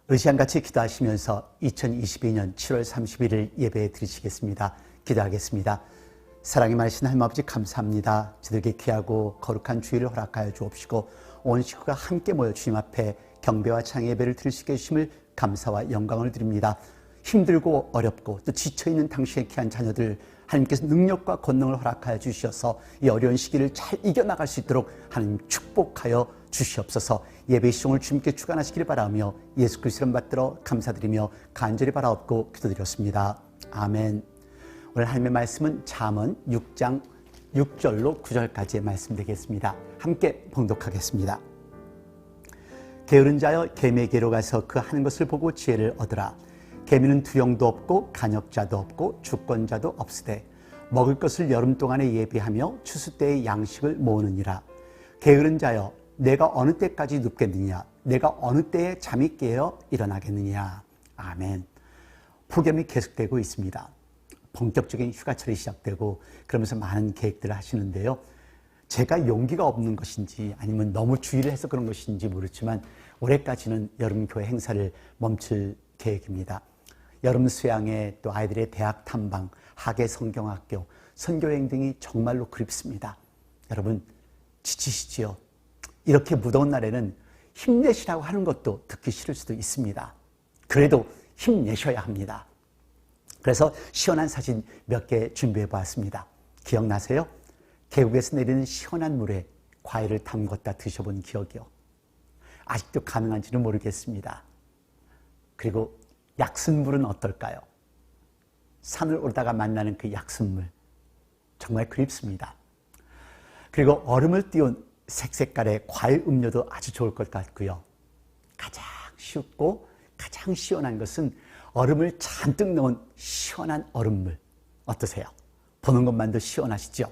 의시안같이 기도하시면서 2022년 7월 31일 예배 드리시겠습니다. 기도하겠습니다. 사랑이 많으신 하나님 아버지 감사합니다. 저들에게 귀하고 거룩한 주일을 허락하여 주옵시고 온 식구가 함께 모여 주님 앞에 경배와 찬양 예배를 드리시게 해주심을 감사와 영광을 드립니다. 힘들고 어렵고 또 지쳐있는 당신의 귀한 자녀들 하나님께서 능력과 권능을 허락하여 주셔서 이 어려운 시기를 잘 이겨나갈 수 있도록 하나님 축복하여 주시옵소서. 예배 시종을 주님께 주관하시기를 바라며 예수 그리스도를 받들어 감사드리며 간절히 바라옵고 기도드렸습니다. 아멘. 오늘 하나님의 말씀은 잠언 6장 6절로 9절까지의 말씀 되겠습니다. 함께 봉독하겠습니다. 게으른 자여 개미에게로 가서 그 하는 것을 보고 지혜를 얻으라. 개미는 두영도 없고 간역자도 없고 주권자도 없으되 먹을 것을 여름 동안에 예비하며 추수 때의 양식을 모으느니라. 게으른 자여 내가 어느 때까지 눕겠느냐? 내가 어느 때에 잠이 깨어 일어나겠느냐? 아멘. 폭염이 계속되고 있습니다. 본격적인 휴가철이 시작되고 그러면서 많은 계획들을 하시는데요. 제가 용기가 없는 것인지 아니면 너무 주의를 해서 그런 것인지 모르지만 올해까지는 여름교회 행사를 멈출 계획입니다. 여름 수양회, 또 아이들의 대학 탐방, 학예 성경학교, 선교여행 등이 정말로 그립습니다. 여러분 지치시지요? 이렇게 무더운 날에는 힘내시라고 하는 것도 듣기 싫을 수도 있습니다. 그래도 힘내셔야 합니다. 그래서 시원한 사진 몇 개 준비해 보았습니다. 기억나세요? 계곡에서 내리는 시원한 물에 과일을 담궜다 드셔본 기억이요. 아직도 가능한지는 모르겠습니다. 그리고 약순물은 어떨까요? 산을 오르다가 만나는 그 약순물 정말 그립습니다. 그리고 얼음을 띄운 색색깔의 과일 음료도 아주 좋을 것 같고요. 가장 쉽고 가장 시원한 것은 얼음을 잔뜩 넣은 시원한 얼음물 어떠세요? 보는 것만도 시원하시죠?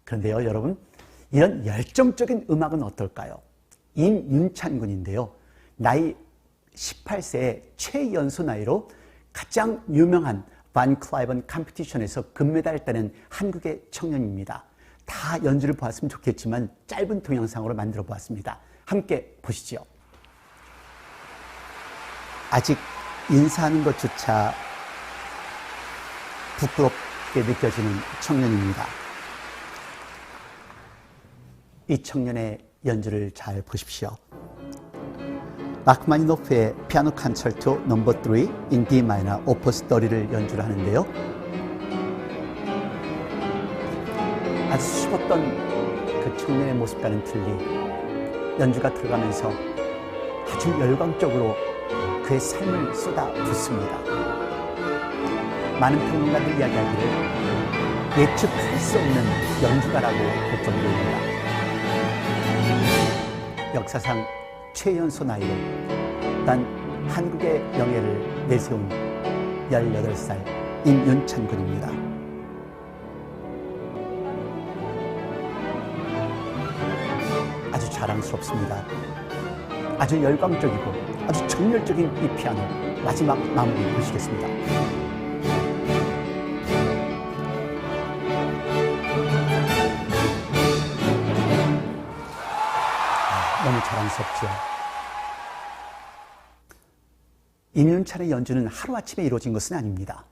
그런데요 여러분, 이런 열정적인 음악은 어떨까요? 임윤찬 군인데요, 나이 18세의 최연소 나이로 가장 유명한 반 클라이번 컴피티션에서 금메달을 따낸 한국의 청년입니다. 다 연주를 보았으면 좋겠지만 짧은 동영상으로 만들어 보았습니다. 함께 보시죠. 아직 인사하는 것조차 부끄럽게 느껴지는 청년입니다. 이 청년의 연주를 잘 보십시오. 라흐마니노프의 피아노 콘체르토 넘버 3 in D 마이너 오퍼스 30를 연주를 하는데요. 아주 수줍었던 그 청년의 모습과는 틀리 연주가 들어가면서 아주 열광적으로 그의 삶을 쏟아붓습니다. 많은 평론가들이 이야기하기를 예측할 수 없는 연주가라고 볼 정도입니다. 역사상 최연소 나이로 단 한국의 명예를 내세운 18살 임윤찬 군입니다. 아주 자랑스럽습니다. 아주 열광적이고 아주 정열적인 이 피아노 마지막 마무리 보시겠습니다. 너무 자랑스럽죠. 임윤찬의 연주는 하루아침에 이루어진 것은 아닙니다.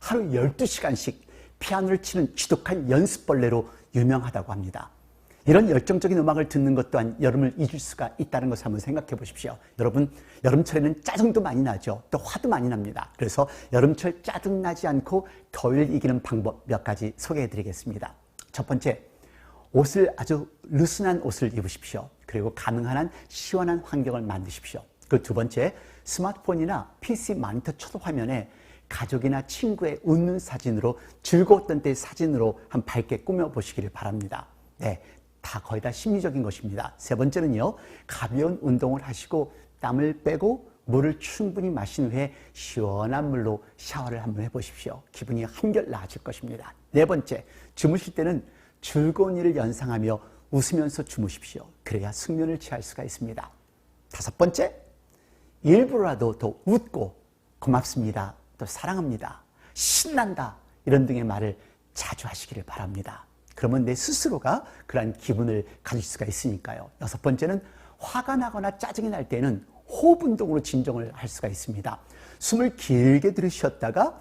하루 12시간씩 피아노를 치는 지독한 연습벌레로 유명하다고 합니다. 이런 열정적인 음악을 듣는 것 또한 여름을 잊을 수가 있다는 것을 한번 생각해 보십시오. 여러분, 여름철에는 짜증도 많이 나죠. 또 화도 많이 납니다. 그래서 여름철 짜증나지 않고 더위를 이기는 방법 몇 가지 소개해 드리겠습니다. 첫 번째, 옷을 아주 느슨한 옷을 입으십시오. 그리고 가능한 한 시원한 환경을 만드십시오. 그 두 번째, 스마트폰이나 PC 모니터 초도 화면에 가족이나 친구의 웃는 사진으로, 즐거웠던 때의 사진으로 한 밝게 꾸며보시기를 바랍니다. 네, 거의 다 심리적인 것입니다. 세 번째는요, 가벼운 운동을 하시고 땀을 빼고 물을 충분히 마신 후에 시원한 물로 샤워를 한번 해보십시오. 기분이 한결 나아질 것입니다. 네 번째, 주무실 때는 즐거운 일을 연상하며 웃으면서 주무십시오. 그래야 숙면을 취할 수가 있습니다. 다섯 번째, 일부러라도 더 웃고 고맙습니다, 또 사랑합니다, 신난다 이런 등의 말을 자주 하시기를 바랍니다. 그러면 내 스스로가 그러한 기분을 가질 수가 있으니까요. 여섯 번째는 화가 나거나 짜증이 날 때는 호흡 운동으로 진정을 할 수가 있습니다. 숨을 길게 들이쉬었다가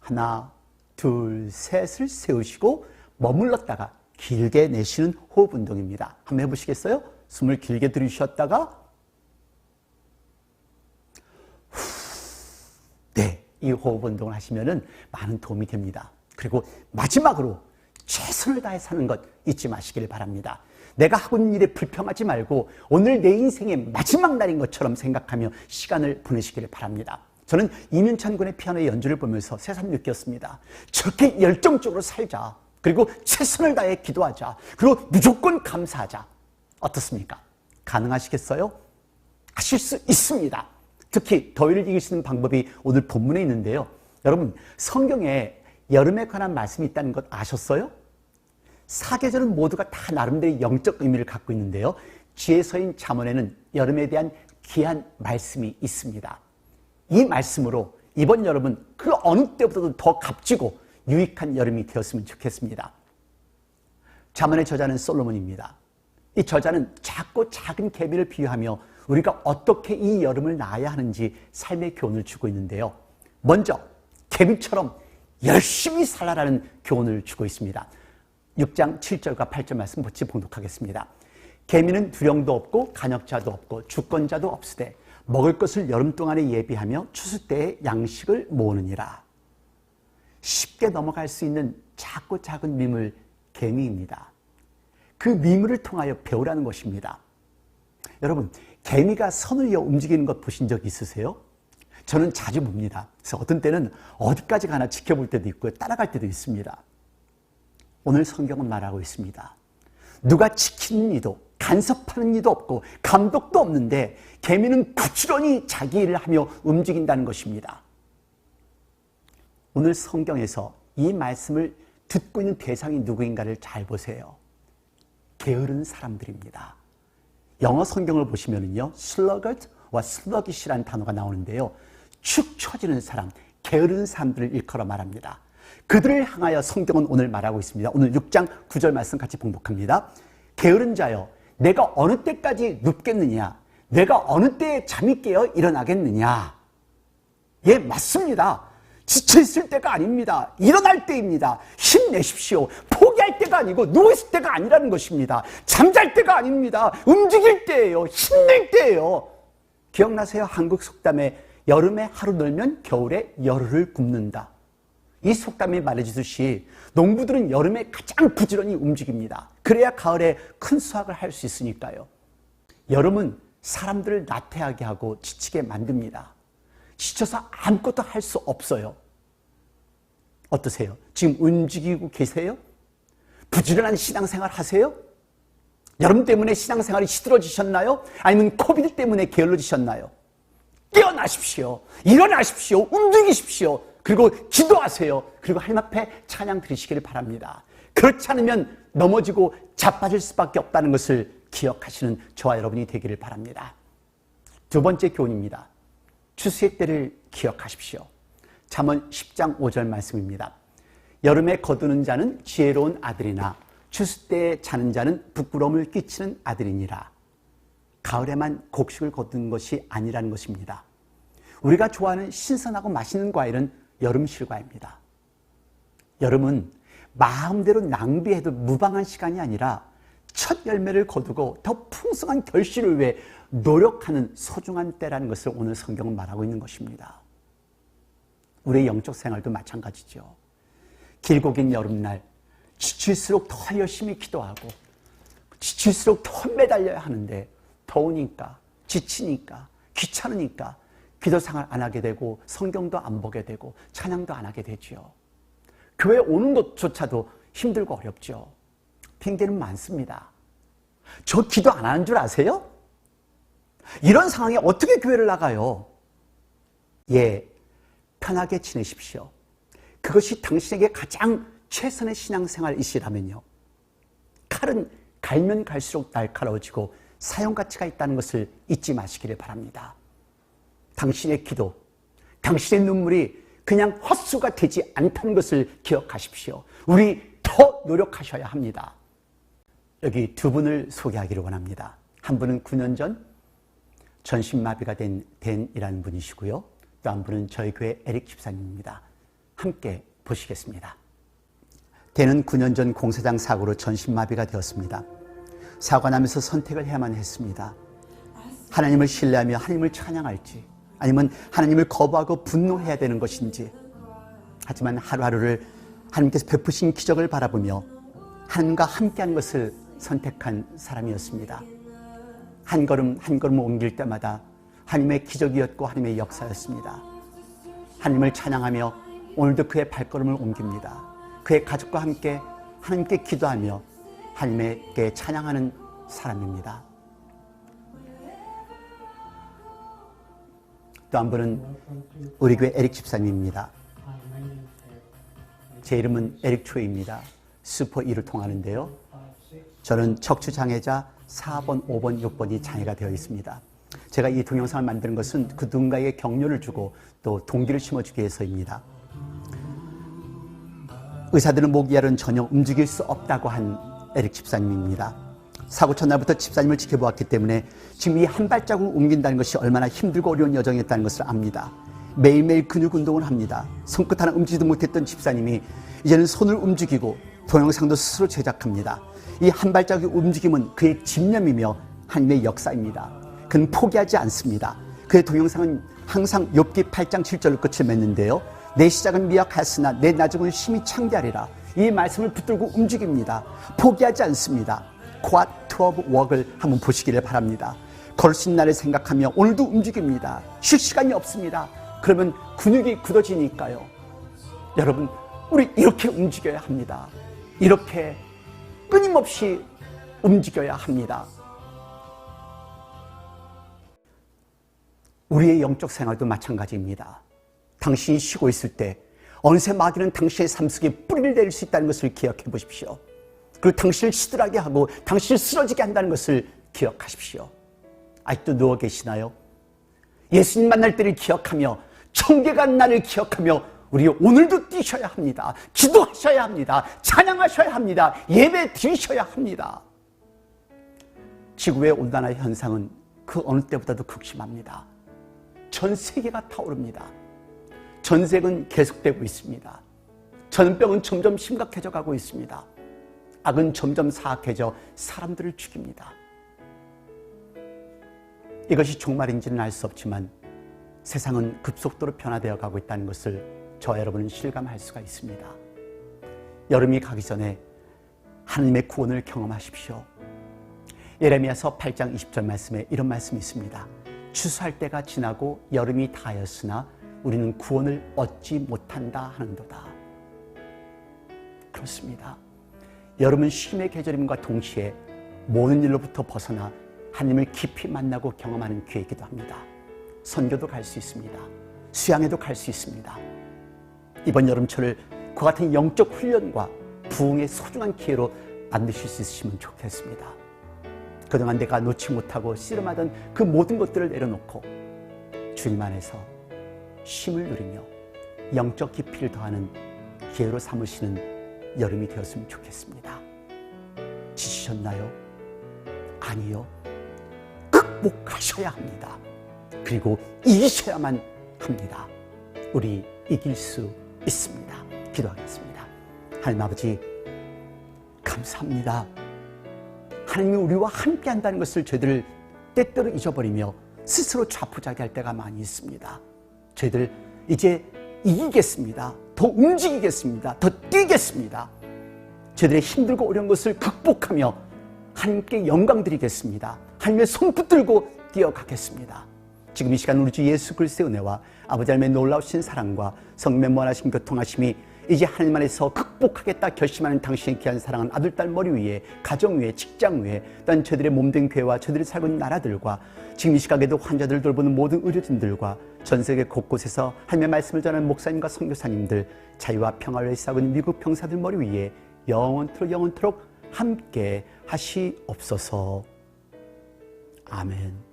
하나, 둘, 셋을 세우시고 머물렀다가 길게 내쉬는 호흡 운동입니다. 한번 해보시겠어요? 숨을 길게 들이쉬었다가 네, 이 호흡 운동을 하시면 많은 도움이 됩니다. 그리고 마지막으로 최선을 다해 사는 것 잊지 마시길 바랍니다. 내가 하고 있는 일에 불평하지 말고 오늘 내 인생의 마지막 날인 것처럼 생각하며 시간을 보내시길 바랍니다. 저는 이면찬 군의 피아노의 연주를 보면서 새삼 느꼈습니다. 저렇게 열정적으로 살자. 그리고 최선을 다해 기도하자. 그리고 무조건 감사하자. 어떻습니까? 가능하시겠어요? 하실 수 있습니다. 특히 더위를 이길 수 있는 방법이 오늘 본문에 있는데요. 여러분, 성경에 여름에 관한 말씀이 있다는 것 아셨어요? 사계절은 모두가 다 나름대로 영적 의미를 갖고 있는데요. 지혜서인 잠언에는 여름에 대한 귀한 말씀이 있습니다. 이 말씀으로 이번 여름은 그 어느 때보다도 더 값지고 유익한 여름이 되었으면 좋겠습니다. 잠언의 저자는 솔로몬입니다. 이 저자는 작고 작은 개미를 비유하며 우리가 어떻게 이 여름을 나아야 하는지 삶의 교훈을 주고 있는데요. 먼저 개미처럼 열심히 살아라는 교훈을 주고 있습니다. 6장 7절과 8절 말씀 같이 봉독하겠습니다. 개미는 두령도 없고 간역자도 없고 주권자도 없으되 먹을 것을 여름 동안에 예비하며 추수 때에 양식을 모으느니라. 쉽게 넘어갈 수 있는 작고 작은 미물, 개미입니다. 그 미물을 통하여 배우라는 것입니다. 여러분, 개미가 선을 이어 움직이는 것 보신 적 있으세요? 저는 자주 봅니다. 그래서 어떤 때는 어디까지 가나 지켜볼 때도 있고요. 따라갈 때도 있습니다. 오늘 성경은 말하고 있습니다. 누가 지키는 이도 간섭하는 이도 없고 감독도 없는데 개미는 부지런히 자기 일을 하며 움직인다는 것입니다. 오늘 성경에서 이 말씀을 듣고 있는 대상이 누구인가를 잘 보세요. 게으른 사람들입니다. 영어 성경을 보시면요, sluggard와 sluggish이라는 단어가 나오는데요. 축 처지는 사람, 게으른 사람들을 일컬어 말합니다. 그들을 향하여 성경은 오늘 말하고 있습니다. 오늘 6장 9절 말씀 같이 봉독합니다. 게으른 자여, 내가 어느 때까지 눕겠느냐? 내가 어느 때에 잠이 깨어 일어나겠느냐? 예, 맞습니다. 지쳐있을 때가 아닙니다. 일어날 때입니다. 힘내십시오. 포기할 때가 아니고 누워있을 때가 아니라는 것입니다. 잠잘 때가 아닙니다. 움직일 때예요. 힘낼 때예요. 기억나세요? 한국 속담에 여름에 하루 놀면 겨울에 열흘을 굶는다. 이 속담이 말해주듯이 농부들은 여름에 가장 부지런히 움직입니다. 그래야 가을에 큰 수확을 할 수 있으니까요. 여름은 사람들을 나태하게 하고 지치게 만듭니다. 지쳐서 아무것도 할 수 없어요. 어떠세요? 지금 움직이고 계세요? 부지런한 신앙생활 하세요? 여름 때문에 신앙생활이 시들어지셨나요? 아니면 코비드 때문에 게을러지셨나요? 깨어나십시오. 일어나십시오. 움직이십시오. 그리고 기도하세요. 그리고 하나님 앞에 찬양 드리시기를 바랍니다. 그렇지 않으면 넘어지고 자빠질 수밖에 없다는 것을 기억하시는 저와 여러분이 되기를 바랍니다. 두 번째 교훈입니다. 추수의 때를 기억하십시오. 잠언 10장 5절 말씀입니다. 여름에 거두는 자는 지혜로운 아들이나 추수 때에 자는 자는 부끄러움을 끼치는 아들이니라. 가을에만 곡식을 거두는 것이 아니라는 것입니다. 우리가 좋아하는 신선하고 맛있는 과일은 여름 실과입니다. 여름은 마음대로 낭비해도 무방한 시간이 아니라 첫 열매를 거두고 더 풍성한 결실을 위해 노력하는 소중한 때라는 것을 오늘 성경은 말하고 있는 것입니다. 우리의 영적 생활도 마찬가지죠. 길고 긴 여름날 지칠수록 더 열심히 기도하고 지칠수록 더 매달려야 하는데 더우니까 지치니까 귀찮으니까 기도 생활 안 하게 되고 성경도 안 보게 되고 찬양도 안 하게 되죠. 교회 오는 것조차도 힘들고 어렵죠. 핑계는 많습니다. 저 기도 안 하는 줄 아세요? 이런 상황에 어떻게 교회를 나가요? 예, 편하게 지내십시오. 그것이 당신에게 가장 최선의 신앙생활이시라면요. 칼은 갈면 갈수록 날카로워지고 사용가치가 있다는 것을 잊지 마시기를 바랍니다. 당신의 기도, 당신의 눈물이 그냥 헛수가 되지 않다는 것을 기억하십시오. 우리 더 노력하셔야 합니다. 여기 두 분을 소개하기를 원합니다. 한 분은 9년 전 전신마비가 된 댄이라는 분이시고요. 또 한 분은 저희 교회 에릭 집사님입니다. 함께 보시겠습니다. 댄은 9년 전 공사장 사고로 전신마비가 되었습니다. 사고가 나면서 선택을 해야만 했습니다. 하나님을 신뢰하며 하나님을 찬양할지, 아니면 하나님을 거부하고 분노해야 되는 것인지. 하지만 하루하루를 하나님께서 베푸신 기적을 바라보며 하나님과 함께하는 것을 선택한 사람이었습니다. 한 걸음 한 걸음을 옮길 때마다 하나님의 기적이었고 하나님의 역사였습니다. 하나님을 찬양하며 오늘도 그의 발걸음을 옮깁니다. 그의 가족과 함께 하나님께 기도하며 하나님께 찬양하는 사람입니다. 또 한 분은 우리 교회 에릭 집사님입니다. 제 이름은 에릭 초이입니다. 슈퍼 2를 통하는데요. 저는 척추장애자 4번, 5번, 6번이 장애가 되어 있습니다. 제가 이 동영상을 만드는 것은 그 누군가에게 격려를 주고 또 동기를 심어주기 위해서입니다. 의사들은 목이야는 전혀 움직일 수 없다고 한 에릭 집사님입니다. 사고 첫날부터 집사님을 지켜보았기 때문에 지금 이 한 발자국을 옮긴다는 것이 얼마나 힘들고 어려운 여정이었다는 것을 압니다. 매일매일 근육 운동을 합니다. 손끝 하나 움직이지도 못했던 집사님이 이제는 손을 움직이고 동영상도 스스로 제작합니다. 이 한 발자국의 움직임은 그의 집념이며 하나님의 역사입니다. 그는 포기하지 않습니다. 그의 동영상은 항상 욥기 8장 7절로 끝을 맺는데요. 내 시작은 미약하였으나 내 나중은 심히 창대하리라. 이 말씀을 붙들고 움직입니다. 포기하지 않습니다. Quad of Work을 한번 보시기를 바랍니다. 걸을 수 있는 날을 생각하며 오늘도 움직입니다. 쉴 시간이 없습니다. 그러면 근육이 굳어지니까요. 여러분, 우리 이렇게 움직여야 합니다. 이렇게 끊임없이 움직여야 합니다. 우리의 영적 생활도 마찬가지입니다. 당신이 쉬고 있을 때 어느새 마귀는 당신의 삶 속에 뿌리를 내릴 수 있다는 것을 기억해 보십시오. 그리고 당신을 시들하게 하고 당신을 쓰러지게 한다는 것을 기억하십시오. 아직도 누워 계시나요? 예수님 만날 때를 기억하며 천국에 간 날을 기억하며 우리 오늘도 뛰셔야 합니다. 기도하셔야 합니다. 찬양하셔야 합니다. 예배 드리셔야 합니다. 지구의 온난화 현상은 그 어느 때보다도 극심합니다. 전 세계가 타오릅니다. 전쟁은 계속되고 있습니다. 전병은 점점 심각해져 가고 있습니다. 악은 점점 사악해져 사람들을 죽입니다. 이것이 종말인지는 알 수 없지만 세상은 급속도로 변화되어 가고 있다는 것을 저와 여러분은 실감할 수가 있습니다. 여름이 가기 전에 하나님의 구원을 경험하십시오. 예레미야서 8장 20절 말씀에 이런 말씀이 있습니다. 추수할 때가 지나고 여름이 다하였으나 우리는 구원을 얻지 못한다 하는도다. 그렇습니다. 여름은 쉼의 계절임과 동시에 모든 일로부터 벗어나 하나님을 깊이 만나고 경험하는 기회이기도 합니다. 선교도 갈 수 있습니다. 수양에도 갈 수 있습니다. 이번 여름철을 그 같은 영적 훈련과 부흥의 소중한 기회로 만드실 수 있으시면 좋겠습니다. 그동안 내가 놓지 못하고 씨름하던 그 모든 것들을 내려놓고 주님 안에서 쉼을 누리며 영적 깊이를 더하는 기회로 삼으시는 여름이 되었으면 좋겠습니다. 지치셨나요? 아니요. 극복하셔야 합니다. 그리고 이기셔야만 합니다. 우리 이길 수 있습니다. 기도하겠습니다. 하나님 아버지, 감사합니다. 하나님이 우리와 함께 한다는 것을 저희들 때때로 잊어버리며 스스로 좌포자기할 때가 많이 있습니다. 저희들 이제 이기겠습니다. 더 움직이겠습니다. 더 뛰겠습니다. 저희들의 힘들고 어려운 것을 극복하며 하나님께 영광 드리겠습니다. 하나님의 손 붙들고 뛰어가겠습니다. 지금 이 시간 우리 주 예수 그리스도의 은혜와 아버지 하나님의 놀라우신 사랑과 성령의 무한하신 교통하심이 이제 하나님 안에서 극복하겠다 결심하는 당신의 귀한 사랑은 아들, 딸 머리 위에, 가정 위에, 직장 위에, 또한 저들의 몸된 교회와 저들이 살고 있는 나라들과 지금 이 시각에도 환자들 돌보는 모든 의료진들과 전 세계 곳곳에서 하나님의 말씀을 전하는 목사님과 선교사님들, 자유와 평화를 위해 싸우고 있는 미국 병사들 머리 위에 영원토록 함께 하시옵소서. 아멘.